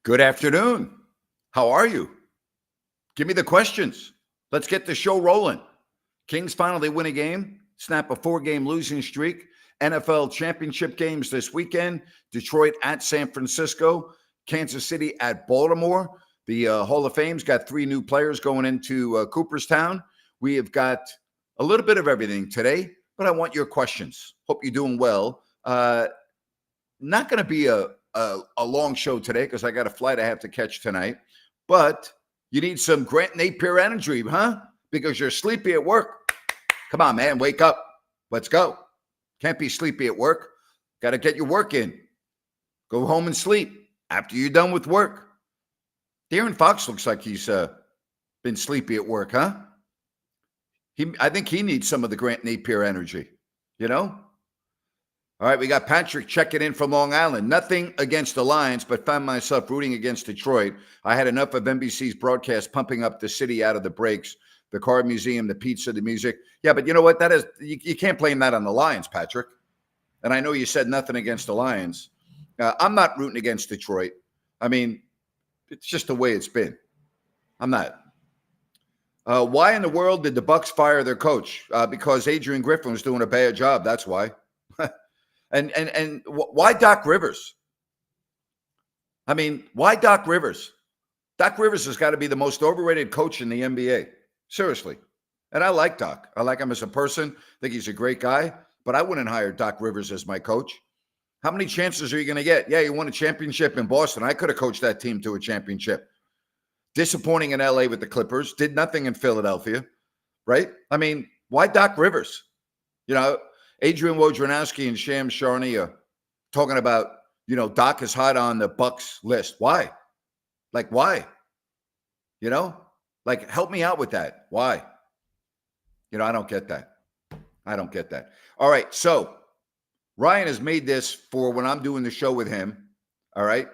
Good afternoon. How are you? Give me the questions. Let's get the show rolling. Kings finally win a game, snap a 4-game losing streak. NFL championship games this weekend. Detroit at San Francisco. Kansas City at Baltimore. The Hall of Fame's got 3 new players going into Cooperstown. We have got a little bit of everything today, but I want your questions. Hope you're doing well. Not going to be a long show today because I got a flight I have to catch tonight. But you need some Grant Napier energy, huh? Because you're sleepy at work. Come on, man, wake up. Let's go. Can't be sleepy at work. Got to get your work in. Go home and sleep after you're done with work. De'Aaron Fox looks like he's been sleepy at work, huh? I think he needs some of the Grant Napier energy, you know? All right, we got Patrick checking in from Long Island. Nothing against the Lions, but found myself rooting against Detroit. I had enough of NBC's broadcast pumping up the city out of the breaks. The car museum, the pizza, the music. Yeah, but you know what? That is you can't blame that on the Lions, Patrick. And I know you said nothing against the Lions. I'm not rooting against Detroit. I mean, it's just the way it's been. I'm not. Why in the world did the Bucks fire their coach? Because Adrian Griffin was doing a bad job. That's why. And why Doc Rivers? I mean, why Doc Rivers? Doc Rivers has got to be the most overrated coach in the NBA. Seriously. And I like Doc. I like him as a person. I think he's a great guy. But I wouldn't hire Doc Rivers as my coach. How many chances are you going to get? Yeah, you won a championship in Boston. I could have coached that team to a championship. Disappointing in LA with the Clippers. Did nothing in Philadelphia. Right? I mean, why Doc Rivers? You know, Adrian Wojnarowski and Shams Charania are talking about, Doc is hot on the Bucks list. Why? Like, why? Like, help me out with that. Why? I don't get that. I don't get that. All right. So Ryan has made this for when I'm doing the show with him. All right.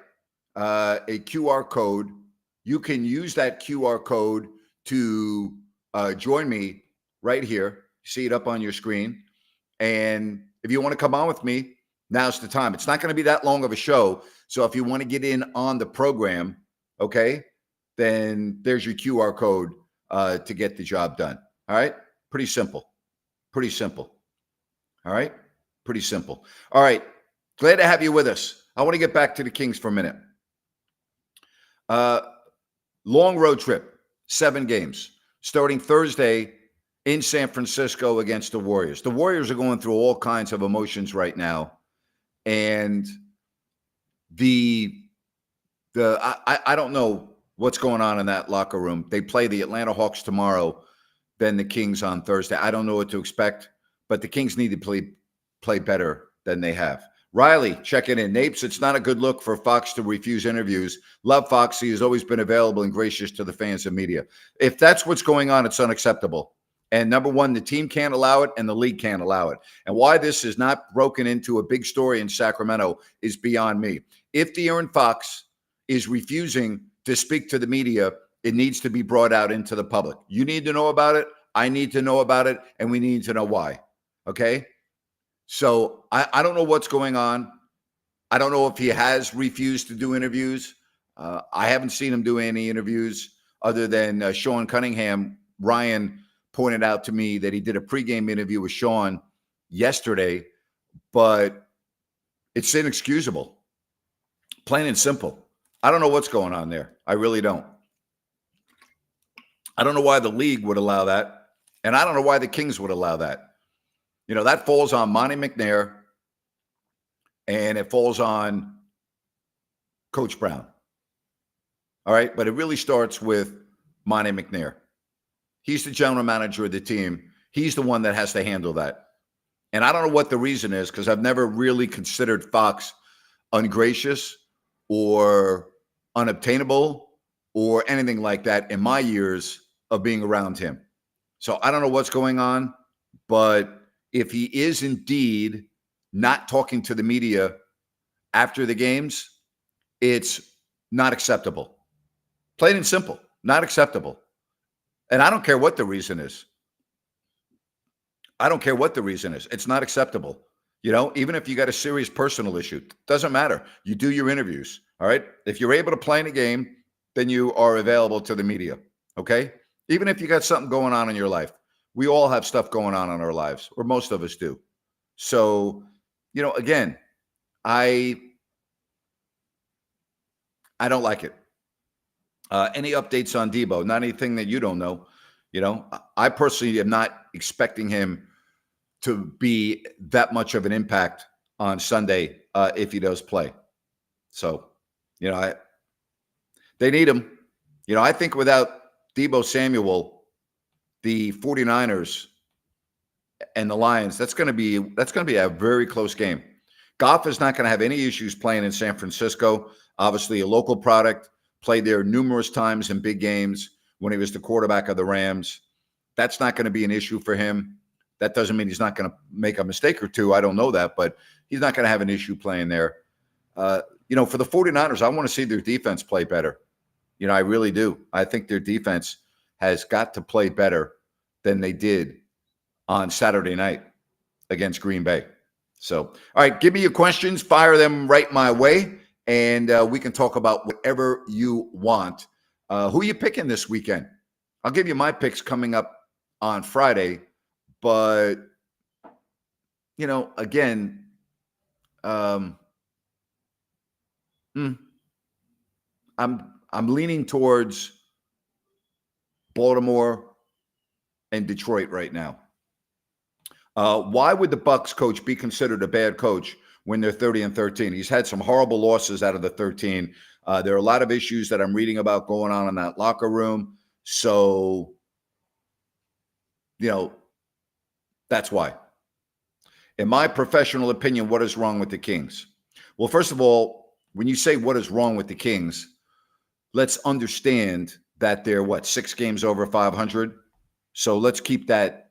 A QR code. You can use that QR code to join me right here. See it up on your screen. And if you want to come on with me, now's the time. It's not going to be that long of a show. So if you want to get in on the program, okay, then there's your QR code to get the job done. All right? Pretty simple. Pretty simple. All right? Pretty simple. All right. Glad to have you with us. I want to get back to the Kings for a minute. Long road trip, 7 games, starting Thursday in San Francisco against the Warriors. The Warriors are going through all kinds of emotions right now. And I don't know what's going on in that locker room. They play the Atlanta Hawks tomorrow, then the Kings on Thursday. I don't know what to expect, but the Kings need to play better than they have. Riley, checking in. Napes, it's not a good look for Fox to refuse interviews. Love Fox. He has always been available and gracious to the fans and media. If that's what's going on, it's unacceptable. And number one, the team can't allow it and the league can't allow it. And why this is not broken into a big story in Sacramento is beyond me. If De'Aaron Fox is refusing to speak to the media, it needs to be brought out into the public. You need to know about it. I need to know about it. And we need to know why. Okay? So I don't know what's going on. I don't know if he has refused to do interviews. I haven't seen him do any interviews other than Sean Cunningham. Ryan pointed out to me that he did a pregame interview with Sean yesterday, but it's inexcusable. Plain and simple. I don't know what's going on there. I really don't. I don't know why the league would allow that, and I don't know why the Kings would allow that. That falls on Monty McNair, and it falls on Coach Brown. All right, but it really starts with Monty McNair. He's the general manager of the team. He's the one that has to handle that. And I don't know what the reason is because I've never really considered Fox ungracious or unobtainable or anything like that in my years of being around him. So I don't know what's going on, but if he is indeed not talking to the media after the games, it's not acceptable. Plain and simple, not acceptable. And I don't care what the reason is. I don't care what the reason is. It's not acceptable. Even if you got a serious personal issue, doesn't matter. You do your interviews. All right. If you're able to play in a game, then you are available to the media. Okay. Even if you got something going on in your life, we all have stuff going on in our lives, or most of us do. So, again, I don't like it. Any updates on Debo? Not anything that you don't know. I personally am not expecting him to be that much of an impact on Sunday if he does play. So, they need him. I think without Debo Samuel, the 49ers and the Lions, that's going to be a very close game. Goff is not going to have any issues playing in San Francisco. Obviously, a local product, played there numerous times in big games when he was the quarterback of the Rams. That's not going to be an issue for him. That doesn't mean he's not going to make a mistake or two. I don't know that, but he's not going to have an issue playing there. For the 49ers, I want to see their defense play better. I really do. I think their defense has got to play better than they did on Saturday night against Green Bay. So, all right, give me your questions. Fire them right my way, and we can talk about whatever you want. Who are you picking this weekend? I'll give you my picks coming up on Friday. But, again, I'm leaning towards Baltimore and Detroit right now. Why would the Bucks coach be considered a bad coach when they're 30-13? He's had some horrible losses out of the 13. There are a lot of issues that I'm reading about going on in that locker room. So, that's why. In my professional opinion, what is wrong with the Kings? Well, first of all, when you say what is wrong with the Kings, let's understand that they're 6 games over 500. So let's keep that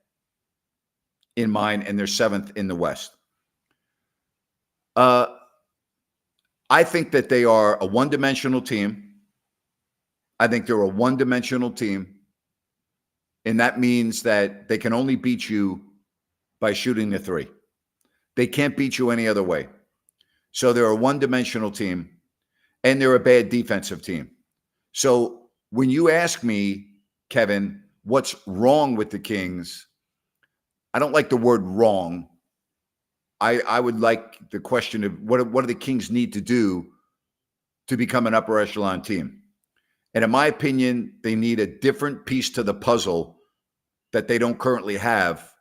in mind, and they're 7th in the West. I think that they are a one-dimensional team. I think they're a one-dimensional team, and that means that they can only beat you by shooting the 3. They can't beat you any other way. So they're a one-dimensional team, and they're a bad defensive team. So when you ask me, Kevin, what's wrong with the Kings, I don't like the word wrong. I would like the question of what do the Kings need to do to become an upper echelon team? And in my opinion, they need a different piece to the puzzle that they don't currently have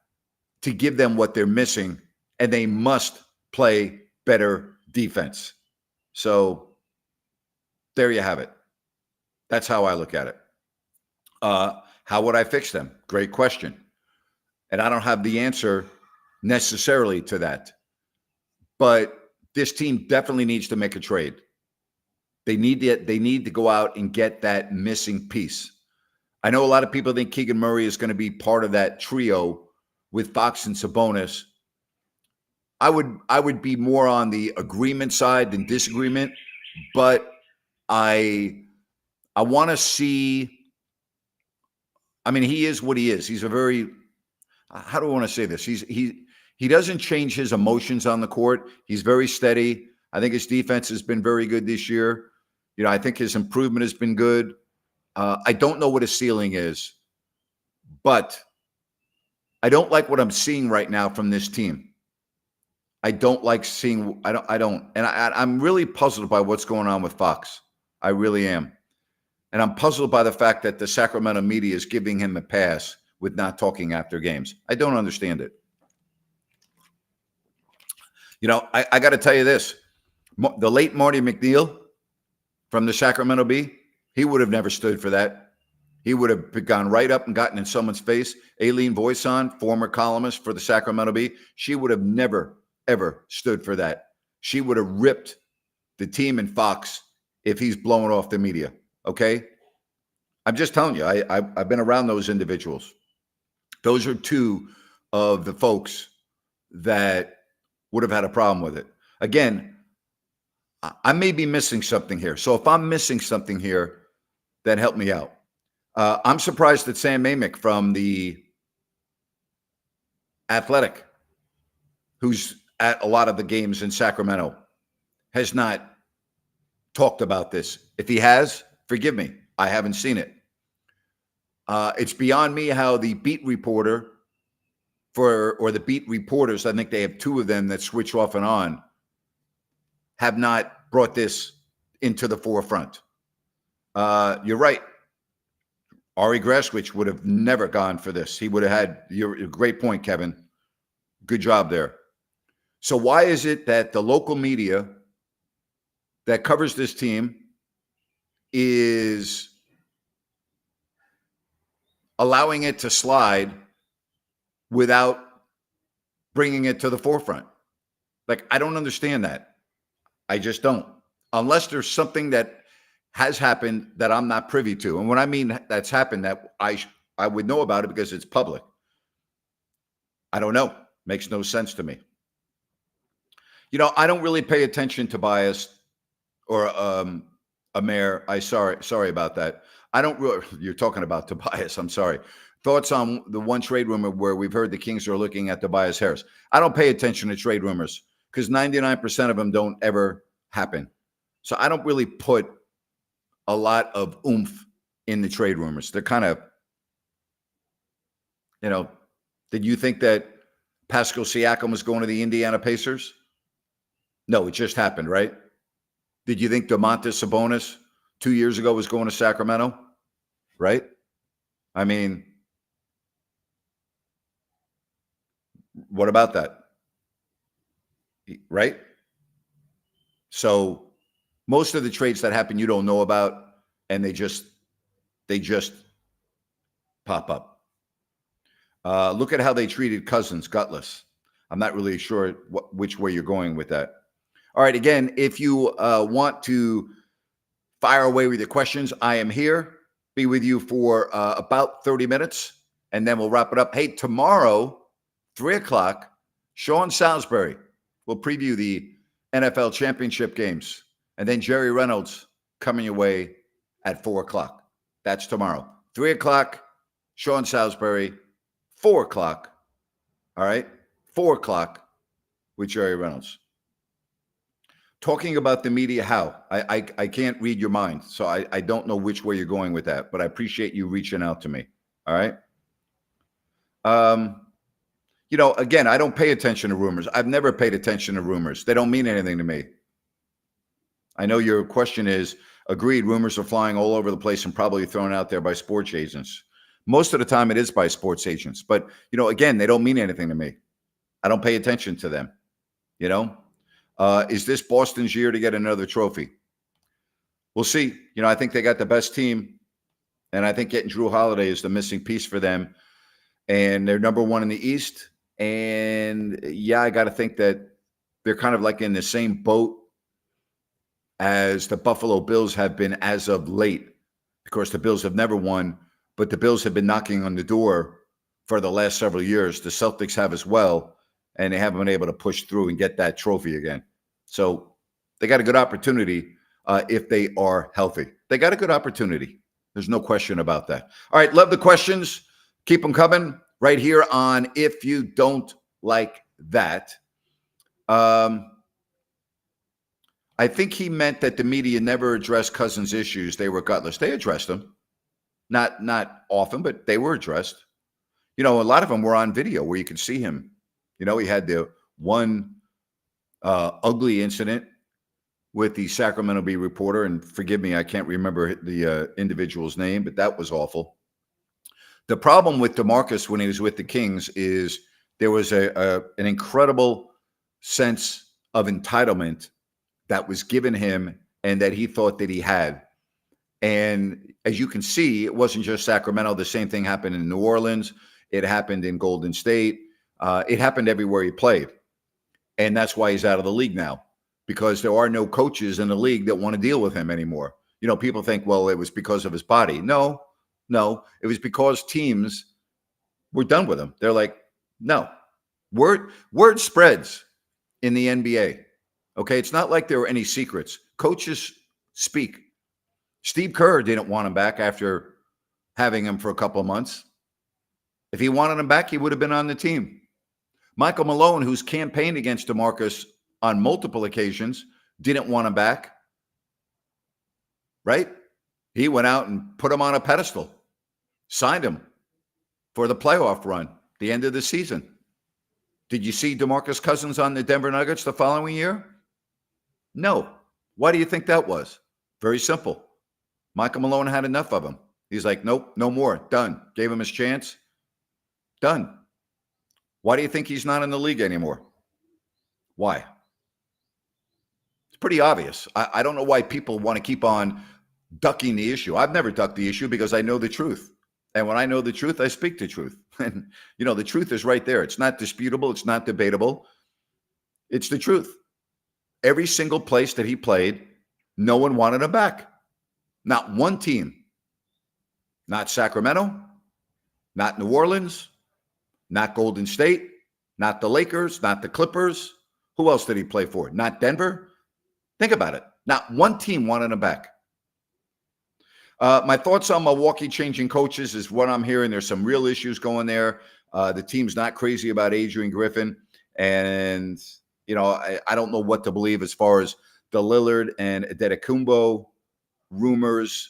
to give them what they're missing, and they must play better defense. So there you have it. That's how I look at it. How would I fix them? Great question. And I don't have the answer necessarily to that. But this team definitely needs to make a trade. They need to go out and get that missing piece. I know a lot of people think Keegan Murray is going to be part of that trio with Fox and Sabonis. I would be more on the agreement side than disagreement, but I want to see. I mean, he is what he is. He's a very, how do I want to say this? He doesn't change his emotions on the court. He's very steady. I think his defense has been very good this year. I think his improvement has been good. I don't know what his ceiling is, but I don't like what I'm seeing right now from this team. I don't like seeing. I don't, and I'm really puzzled by what's going on with Fox. I really am, and I'm puzzled by the fact that the Sacramento media is giving him a pass with not talking after games. I don't understand it. I got to tell you this: the late Marty McNeil from the Sacramento Bee, he would have never stood for that. He would have gone right up and gotten in someone's face. Aileen Voisin, former columnist for the Sacramento Bee, she would have never, ever stood for that. She would have ripped the team and Fox if he's blowing off the media, okay? I'm just telling you, I've been around those individuals. Those are two of the folks that would have had a problem with it. Again, I may be missing something here. So if I'm missing something here, then help me out. I'm surprised that Sam Amick from the Athletic, who's at a lot of the games in Sacramento has not talked about this. If he has, forgive me, I haven't seen it. It's beyond me how the beat reporter or the beat reporters, I think they have two of them that switch off and on, have not brought this into the forefront. You're right. Ari Graswich would have never gone for this. He would have had your great point, Kevin. Good job there. So why is it that the local media that covers this team is allowing it to slide without bringing it to the forefront? Like, I don't understand that. I just don't. Unless there's something that has happened that I'm not privy to. And when I mean that's happened, that I would know about it because it's public. I don't know. Makes no sense to me. You know, I don't really pay attention to bias or a mayor. Sorry about that. I don't really, you're talking about Tobias. I'm sorry. Thoughts on the one trade rumor where we've heard the Kings are looking at Tobias Harris. I don't pay attention to trade rumors because 99% of them don't ever happen. So I don't really put a lot of oomph in the trade rumors. They're kind of, did you think that Pascal Siakam was going to the Indiana Pacers? No, it just happened, right? Did you think Domantas Sabonis 2 years ago was going to Sacramento? Right? I mean, what about that? Right? So most of the trades that happen you don't know about, and they just pop up. Look at how they treated Cousins, gutless. I'm not really sure which way you're going with that. All right, again, if you want to fire away with your questions, I am here. Be with you for about 30 minutes, and then we'll wrap it up. Hey, tomorrow, 3 o'clock, Sean Salisbury will preview the NFL championship games, and then Jerry Reynolds coming your way at 4 o'clock. That's tomorrow. 3 o'clock, Sean Salisbury, 4 o'clock. All right, 4 o'clock with Jerry Reynolds. Talking about the media, how? I can't read your mind, so I don't know which way you're going with that, but I appreciate you reaching out to me. All right? Again, I don't pay attention to rumors. I've never paid attention to rumors. They don't mean anything to me. I know your question is, agreed, rumors are flying all over the place and probably thrown out there by sports agents. Most of the time it is by sports agents, but, again, they don't mean anything to me. I don't pay attention to them, Is this Boston's year to get another trophy? We'll see. I think they got the best team, and I think getting Drew Holiday is the missing piece for them. And they're number one in the East. And, I got to think that they're kind of like in the same boat as the Buffalo Bills have been as of late. Of course, the Bills have never won, but the Bills have been knocking on the door for the last several years. The Celtics have as well, and they haven't been able to push through and get that trophy again. So they got a good opportunity if they are healthy. They got a good opportunity. There's no question about that. All right, love the questions. Keep them coming right here on If You Don't Like That. I think he meant that the media never addressed Cousins' issues. They were gutless. They addressed them. Not often, but they were addressed. A lot of them were on video where you could see him. He had the one ugly incident with the Sacramento Bee reporter, and forgive me, I can't remember the individual's name, but that was awful. The problem with DeMarcus when he was with the Kings is there was an incredible sense of entitlement that was given him and that he thought that he had. And as you can see, it wasn't just Sacramento. The same thing happened in New Orleans. It happened in Golden State. It happened everywhere he played. And that's why he's out of the league now, because there are no coaches in the league that want to deal with him anymore. People think, well, it was because of his body. No, it was because teams were done with him. They're like, no. Word spreads in the NBA. Okay, it's not like there were any secrets. Coaches speak. Steve Kerr didn't want him back after having him for a couple of months. If he wanted him back, he would have been on the team. Michael Malone, who's campaigned against DeMarcus on multiple occasions, didn't want him back, right? He went out and put him on a pedestal, signed him for the playoff run, the end of the season. Did you see DeMarcus Cousins on the Denver Nuggets the following year? No. Why do you think that was? Very simple. Michael Malone had enough of him. He's like, nope, no more. Done. Gave him his chance. Done. Why do you think he's not in the league anymore? Why? It's pretty obvious. I don't know why people want to keep on ducking the issue. I've never ducked the issue because I know the truth. And when I know the truth, I speak the truth. And, the truth is right there. It's not disputable. It's not debatable. It's the truth. Every single place that he played, no one wanted him back. Not one team. Not Sacramento. Not New Orleans. Not Golden State. Not the Lakers. Not the Clippers. Who else did he play for? Not Denver. Think about it. Not one team wanted him back. My thoughts on Milwaukee changing coaches is what I'm hearing. There's some real issues going there. The team's not crazy about Adrian Griffin. And, I don't know what to believe as far as the Lillard and Antetokounmpo rumors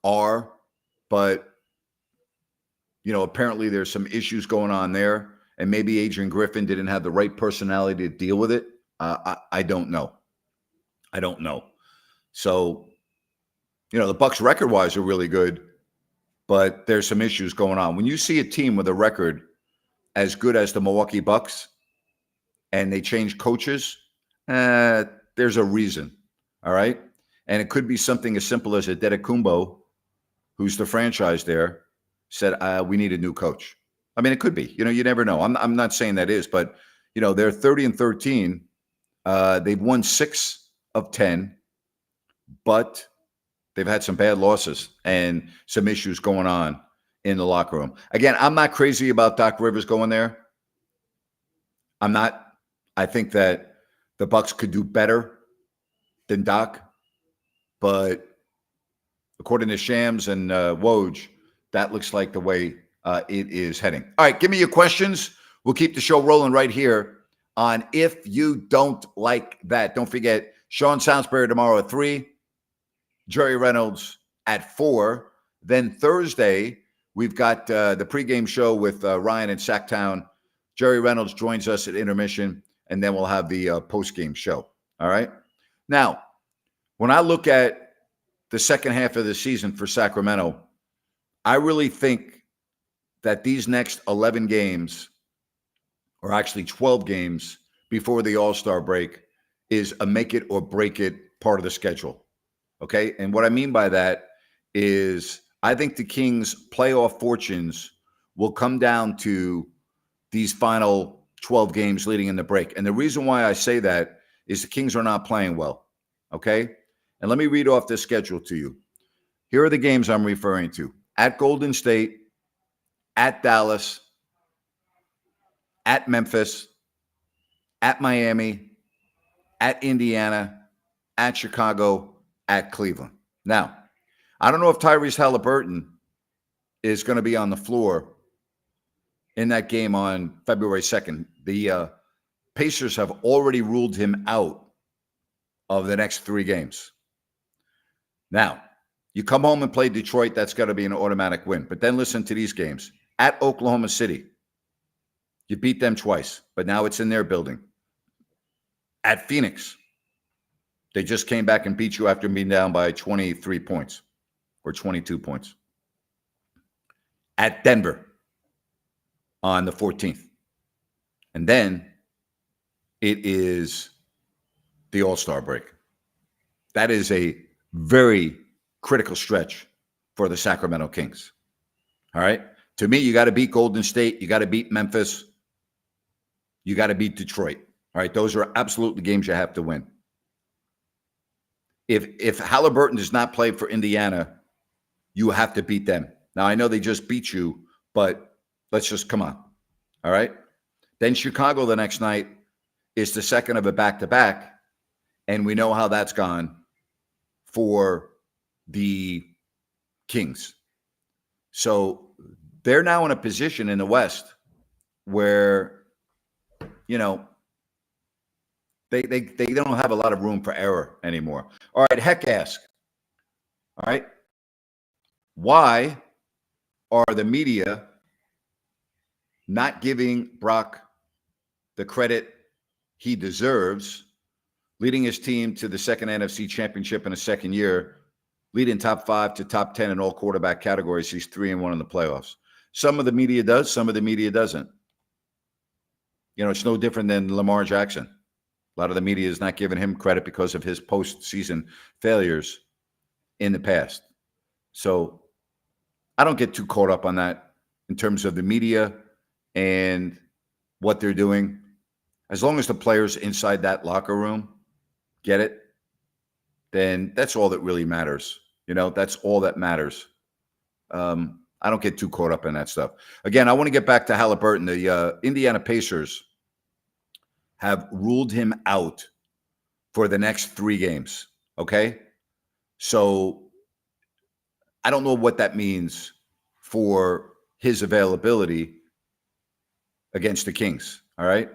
are. But, apparently there's some issues going on there. And maybe Adrian Griffin didn't have the right personality to deal with it. I don't know. I don't know. So, the Bucks record-wise are really good, but there's some issues going on. When you see a team with a record as good as the Milwaukee Bucks and they change coaches, there's a reason, all right? And it could be something as simple as Antetokounmpo, who's the franchise there, said, we need a new coach. I mean, it could be. You never know. I'm not saying that is, but, they're 30-13. They've won 6 of 10, but they've had some bad losses and some issues going on in the locker room. Again, I'm not crazy about Doc Rivers going there. I'm not. I think that the Bucks could do better than Doc, but according to Shams and Woj, that looks like the way it is heading. All right, give me your questions. We'll keep the show rolling right here on If You Don't Like That. Don't forget, Sean Salisbury tomorrow at 3. Jerry Reynolds at 4. Then Thursday, we've got the pregame show with Ryan in Sacktown. Jerry Reynolds joins us at intermission, and then we'll have the postgame show. All right? Now, when I look at the second half of the season for Sacramento, I really think that these next 11 games, or actually 12 games before the All-Star break, is a make it or break it part of the schedule. Okay. And what I mean by that is I think the Kings' playoff fortunes will come down to these final 12 games leading in the break. And the reason why I say that is the Kings are not playing well. Okay. And let me read off this schedule to you. Here are the games I'm referring to: at Golden State, at Dallas, at Memphis, at Miami, at Indiana, at Chicago, at Cleveland. Now, I don't know if Tyrese Halliburton is going to be on the floor in that game on February 2nd. The Pacers have already ruled him out of the next 3 games. Now, you come home and play Detroit, that's got to be an automatic win. But then listen to these games. At Oklahoma City, you beat them twice, but now it's in their building. At Phoenix, they just came back and beat you after being down by 23 points or 22 points. At Denver on the 14th. And then it is the All-Star break. That is a very critical stretch for the Sacramento Kings. All right? To me, you got to beat Golden State. You got to beat Memphis. You got to beat Detroit. All right? Those are absolutely games you have to win. If Halliburton does not play for Indiana, you have to beat them. Now, I know they just beat you, but let's just come on. All right? Then Chicago the next night is the second of a back-to-back, and we know how that's gone for the Kings. So they're now in a position in the West where you know, they don't have a lot of room for error anymore. All right, Heck ask. All right. Why are the media not giving Brock the credit he deserves, leading his team to the second NFC championship in a second year, leading top 5 to top 10 in all quarterback categories? He's 3-1 in the playoffs. Some of the media does, some of the media doesn't. You know, it's no different than Lamar Jackson. A lot of the media is not giving him credit because of his postseason failures in the past. So I don't get too caught up on that in terms of the media and what they're doing. As long as the players inside that locker room get it, then that's all that really matters. You know, that's all that matters. I don't get too caught up in that stuff. Again, I want to get back to Halliburton. The Indiana Pacers have ruled him out for the next 3 games. Okay? So I don't know what that means for his availability against the Kings. All right?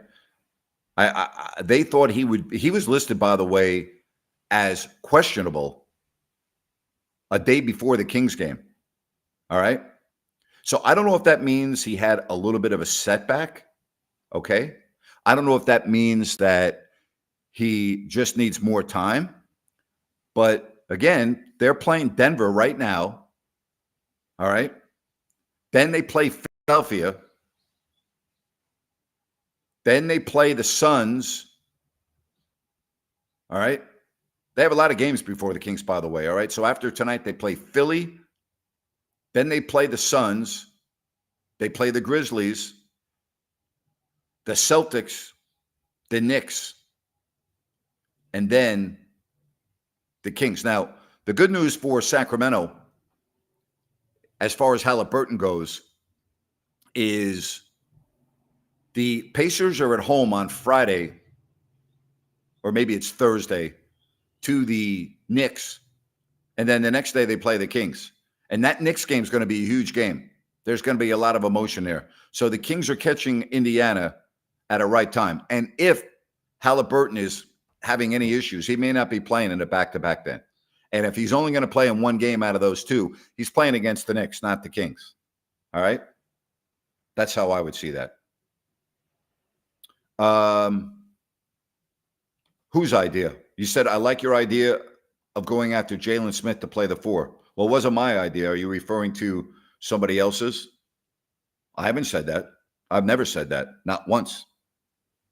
They thought he was listed, by the way, as questionable a day before the Kings game. All right? So I don't know if that means he had a little bit of a setback. Okay? I don't know if that means that he just needs more time. But again, they're playing Denver right now. All right? Then they play Philadelphia. Then they play the Suns. All right? They have a lot of games before the Kings, by the way. All right? So after tonight, they play Philly. Then they play the Suns. They play the Grizzlies, the Celtics, the Knicks, and then the Kings. Now, the good news for Sacramento, as far as Halliburton goes, is the Pacers are at home on Friday, or maybe it's Thursday, to the Knicks. And then the next day they play the Kings. And that Knicks game is going to be a huge game. There's going to be a lot of emotion there. So the Kings are catching Indiana at a right time. And if Halliburton is having any issues, he may not be playing in a back-to-back then. And if he's only going to play in one game out of those 2, he's playing against the Knicks, not the Kings. All right? That's how I would see that. Whose idea? You said, I like your idea of going after Jalen Smith to play the 4. Well, it wasn't my idea. Are you referring to somebody else's? I haven't said that. I've never said that. Not once.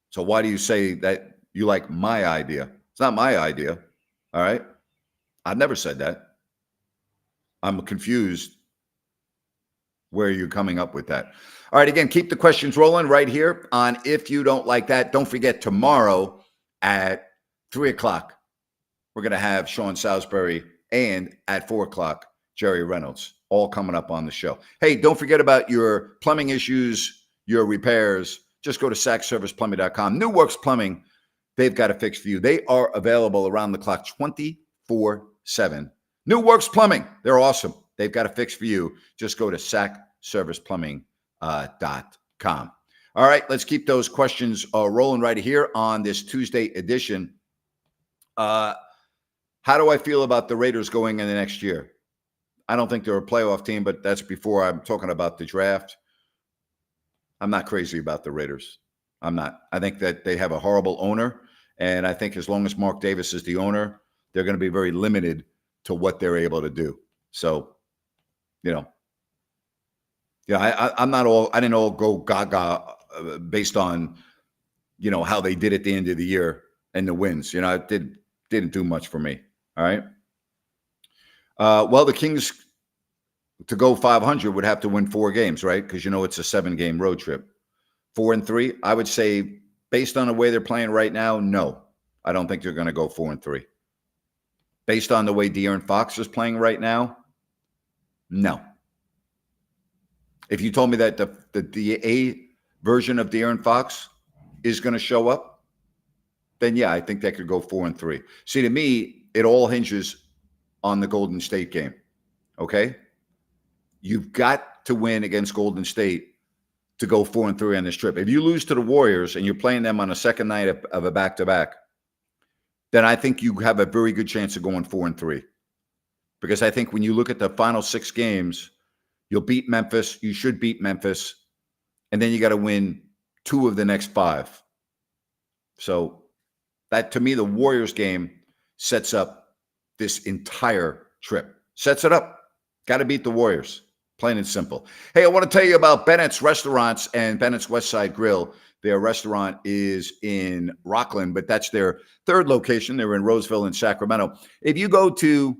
So why do you say that you like my idea? It's not my idea. All right? I've never said that. I'm confused where you're coming up with that. All right, again, keep the questions rolling right here on If You Don't Like That. Don't forget, tomorrow at 3 o'clock, we're going to have Sean Salisbury, and at 4 o'clock, Jerry Reynolds, all coming up on the show. Hey, don't forget about your plumbing issues, your repairs. Just go to sackserviceplumbing.com. New Works Plumbing, they've got a fix for you. They are available around the clock 24/7. New Works Plumbing, they're awesome. They've got a fix for you. Just go to sackserviceplumbing.com. All right, let's keep those questions rolling right here on this Tuesday edition. How do I feel about the Raiders going in the next year? I don't think they're a playoff team, but that's before I'm talking about the draft. I'm not crazy about the Raiders. I'm not. I think that they have a horrible owner, and I think as long as Mark Davis is the owner, they're going to be very limited to what they're able to do. So, I'm not all. I didn't all go gaga based on, how they did at the end of the year and the wins. It didn't do much for me. All right. Well, the Kings, to go 500, would have to win 4 games, right? Because it's a 7-game road trip. 4-3, I would say, based on the way they're playing right now, no, I don't think they're going to go 4-3. Based on the way De'Aaron Fox is playing right now, no. If you told me that the A version of De'Aaron Fox is going to show up, then yeah, I think they could go 4-3. See, to me, it all hinges on the Golden State game. Okay? You've got to win against Golden State to go 4-3 on this trip. If you lose to the Warriors and you're playing them on a second night of a back-to-back, then I think you have a very good chance of going 4-3. Because I think when you look at the final 6 games, you'll beat Memphis. You should beat Memphis. And then you got to win 2 of the next 5. So that, to me, the Warriors game sets up this entire trip. Sets it up. Got to beat the Warriors. Plain and simple. Hey, I want to tell you about Bennett's Restaurants and Bennett's West Side Grill. Their restaurant is in Rockland, but that's their 3rd location. They're in Roseville and Sacramento. If you go to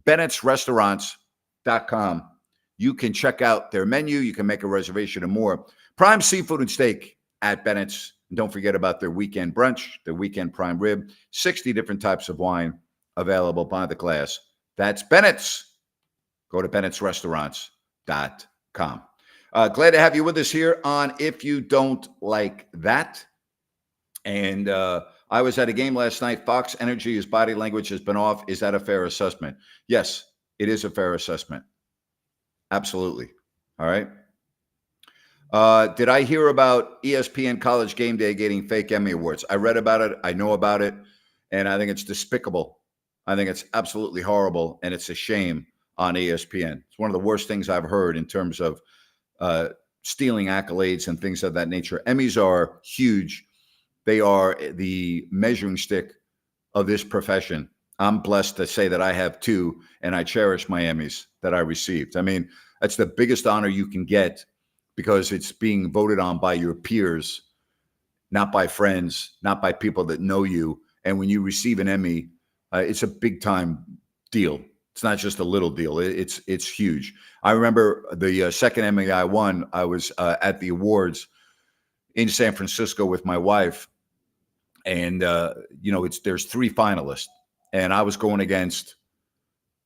Bennett'sRestaurants.com, you can check out their menu. You can make a reservation and more. Prime seafood and steak at Bennett's. And don't forget about their weekend brunch, their weekend prime rib, 60 different types of wine available by the glass. That's Bennett's. Go to Bennett'sRestaurants.com. Glad to have you with us here on If You Don't Like That. And I was at a game last night. Fox Energy, his body language has been off. Is that a fair assessment? Yes, it is a fair assessment. Absolutely. All right. Did I hear about ESPN College Game Day getting fake Emmy Awards? I read about it. I know about it. And I think it's despicable. I think it's absolutely horrible. And it's a shame on ESPN. It's one of the worst things I've heard in terms of stealing accolades and things of that nature. Emmys are huge. They are the measuring stick of this profession. I'm blessed to say that I have 2, and I cherish my Emmys that I received. I mean, that's the biggest honor you can get because it's being voted on by your peers, not by friends, not by people that know you. And when you receive an Emmy, it's a big time deal. It's not just a little deal. It's huge. I remember the second Emmy I won. I was at the awards in San Francisco with my wife, and there's 3 finalists, and I was going against.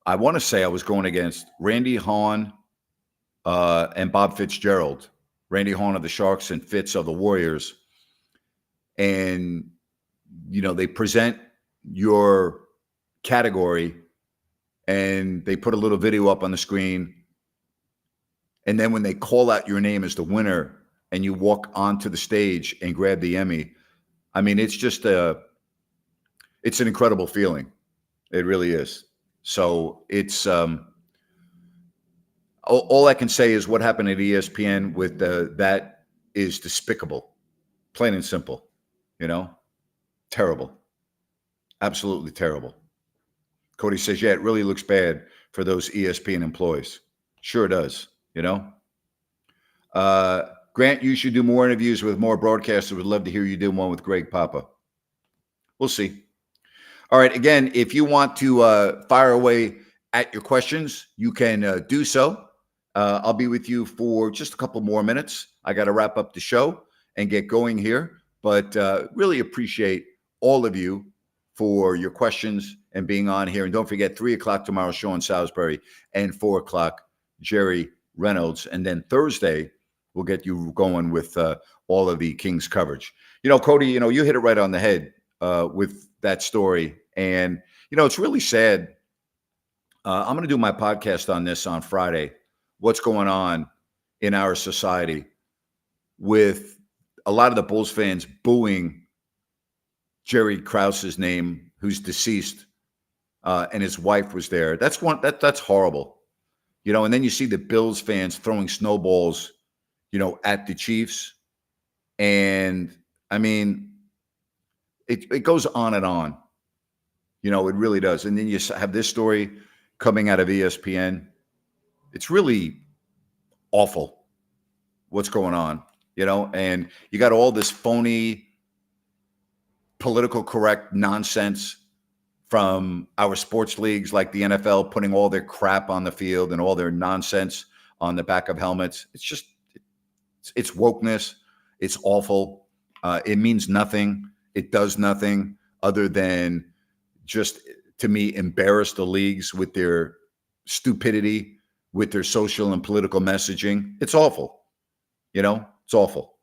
I want to say I was going against Randy Hahn and Bob Fitzgerald. Randy Hahn of the Sharks and Fitz of the Warriors, and they present your category. And they put a little video up on the screen. And then when they call out your name as the winner and you walk onto the stage and grab the Emmy, I mean, it's just it's an incredible feeling. It really is. So it's all I can say is what happened at ESPN with that is despicable, plain and simple, terrible, absolutely terrible. Cody says, yeah, it really looks bad for those ESPN employees. Sure does, Grant, you should do more interviews with more broadcasters. Would love to hear you do one with Greg Papa. We'll see. All right. Again, if you want to fire away at your questions, you can do so. I'll be with you for just a couple more minutes. I got to wrap up the show and get going here, but really appreciate all of you for your questions and being on here. And don't forget, 3 o'clock tomorrow, Sean Salisbury, and 4 o'clock, Jerry Reynolds. And then Thursday, we'll get you going with all of the Kings coverage. Cody, you hit it right on the head with that story. And, it's really sad. I'm going to do my podcast on this on Friday. What's going on in our society with a lot of the Bulls fans booing Jerry Krause's name, who's deceased, and his wife was there. That's horrible, and then you see the Bills fans throwing snowballs, at the Chiefs. And I mean, it goes on and on, it really does. And then you have this story coming out of ESPN. It's really awful what's going on, and you got all this phony political correct nonsense from our sports leagues like the NFL, putting all their crap on the field and all their nonsense on the back of helmets. It's wokeness. It's awful. It means nothing. It does nothing other than just, to me, embarrass the leagues with their stupidity, with their social and political messaging. It's awful. It's awful.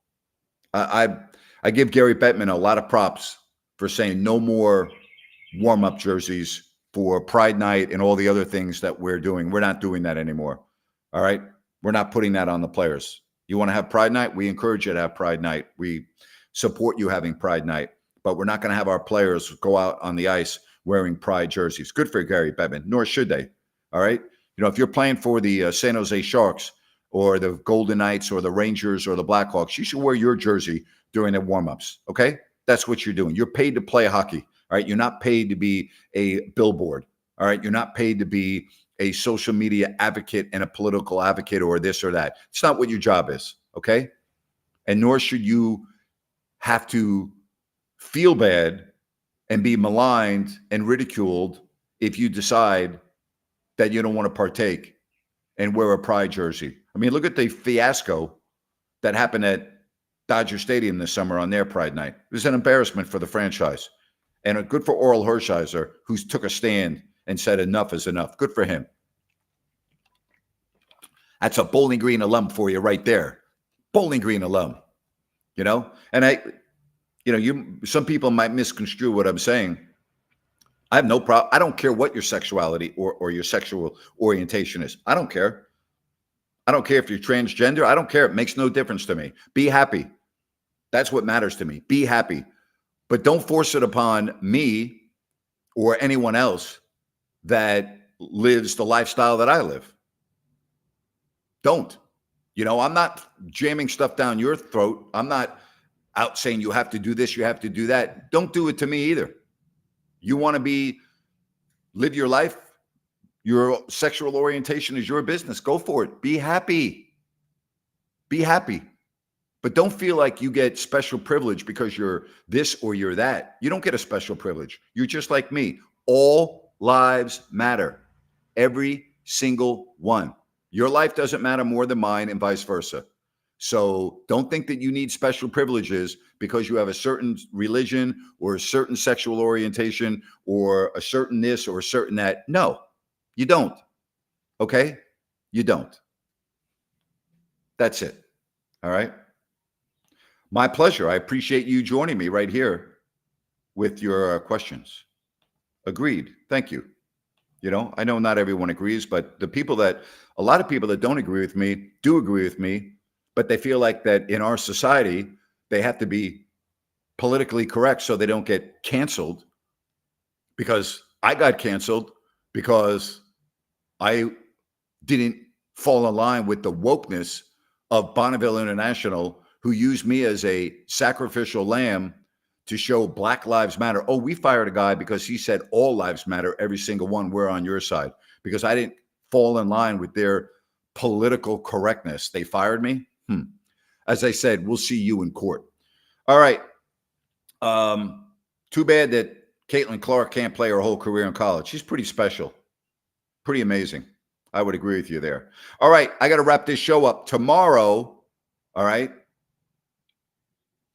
I give Gary Bettman a lot of props for saying no more warm-up jerseys for Pride Night and all the other things that we're doing. We're not doing that anymore. All right? We're not putting that on the players. You want to have Pride Night? We encourage you to have Pride Night. We support you having Pride Night, but we're not going to have our players go out on the ice wearing Pride jerseys. Good for Gary Bettman, nor should they. All right. If you're playing for the San Jose Sharks or the Golden Knights or the Rangers or the Blackhawks, you should wear your jersey during the warm-ups. Okay. That's what you're doing. You're paid to play hockey. All right. You're not paid to be a billboard. All right. You're not paid to be a social media advocate and a political advocate or this or that. It's not what your job is. Okay. And nor should you have to feel bad and be maligned and ridiculed if you decide that you don't want to partake and wear a Pride jersey. I mean, look at the fiasco that happened at Dodger Stadium this summer on their Pride Night. It was an embarrassment for the franchise. And good for Oral Hershiser, who took a stand and said enough is enough. Good for him. That's a Bowling Green alum for you right there. Bowling Green alum. And some people might misconstrue what I'm saying. I have no problem. I don't care what your sexuality or your sexual orientation is. I don't care. I don't care if you're transgender. I don't care. It makes no difference to me. Be happy. That's what matters to me. Be happy. But don't force it upon me or anyone else that lives the lifestyle that I live. Don't. I'm not jamming stuff down your throat. I'm not out saying you have to do this, you have to do that. Don't do it to me either. You want to live your life. Your sexual orientation is your business. Go for it. Be happy. Be happy. But don't feel like you get special privilege because you're this or you're that. You don't get a special privilege. You're just like me. All lives matter. Every single one. Your life doesn't matter more than mine and vice versa. So don't think that you need special privileges because you have a certain religion or a certain sexual orientation or a certain this or a certain that. No, you don't. Okay? You don't. That's it. All right? My pleasure. I appreciate you joining me right here with your questions. Agreed. Thank you. I know not everyone agrees, but a lot of people that don't agree with me do agree with me, but they feel like that in our society, they have to be politically correct so they don't get canceled, because I got canceled because I didn't fall in line with the wokeness of Bonneville International, who used me as a sacrificial lamb to show Black Lives Matter. Oh, we fired a guy because he said all lives matter, every single one. We're on your side. Because I didn't fall in line with their political correctness. They fired me. As I said, we'll see you in court. All right. Too bad that Caitlin Clark can't play her whole career in college. She's pretty special. Pretty amazing. I would agree with you there. All right. I got to wrap this show up tomorrow. All right.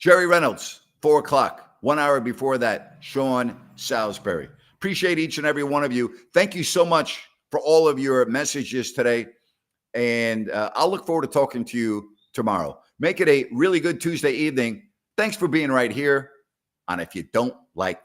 Jerry Reynolds, 4:00. 1 hour before that, Sean Salisbury. Appreciate each and every one of you. Thank you so much for all of your messages today. And I'll look forward to talking to you tomorrow. Make it a really good Tuesday evening. Thanks for being right here on If You Don't Like